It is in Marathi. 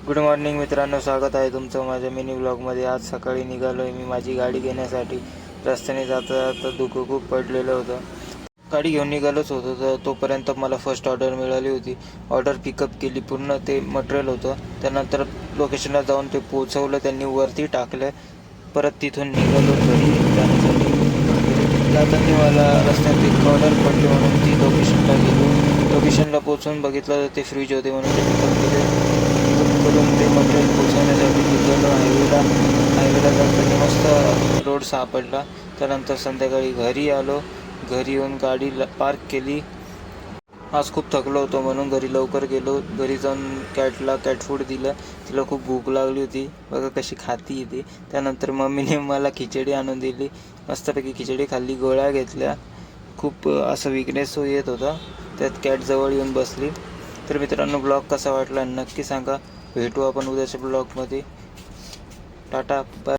गुड मॉर्निंग मित्रांनो, स्वागत आहे तुमचं माझ्या मिनी ब्लॉगमध्ये। आज सकाळी निघालो आहे मी माझी गाडी घेण्यासाठी। रस्त्याने जाता जाता धुकं खूप पडलेलं होतं। गाडी घेऊन निघालोच होतो तर तोपर्यंत मला फर्स्ट ऑर्डर मिळाली होती। ऑर्डर पिकअप केली, पूर्ण ते मटेरियल होतं। त्यानंतर लोकेशनला जाऊन ते पोचवलं, त्यांनी वरती टाकलं। परत तिथून निघालो घरी जाण्यासाठी। जाताना मला रस्त्यात एक ऑर्डर पडली म्हणून ती लोकेशनला गेलो। लोकेशनला पोचून बघितलं तर ते फ्रीज होते म्हणून ते पिकअप केले। करून ते मटेरियल पोचवण्यासाठी निघालो हायवेला जाताना मस्त रोड सापडला। त्यानंतर संध्याकाळी घरी आलो। घरी येऊन गाडी पार्क केली। आज खूप थकलो होतो म्हणून घरी लवकर गेलो। घरी जाऊन कॅटला कॅट फूड दिलं, तिला खूप भूक लागली होती, बघा कशी खाती येते। त्यानंतर मम्मीने मला खिचडी आणून दिली, मस्तपैकी खिचडी खाल्ली, गोळ्या घेतल्या। खूप असं विकनेस येत होता, त्यात कॅट जवळ येऊन बसली। तर मित्रांनो, ब्लॉग कसा वाटला नक्की सांगा। भेटू आपण उद्याच्या ब्लॉगमध्ये। Tata bye.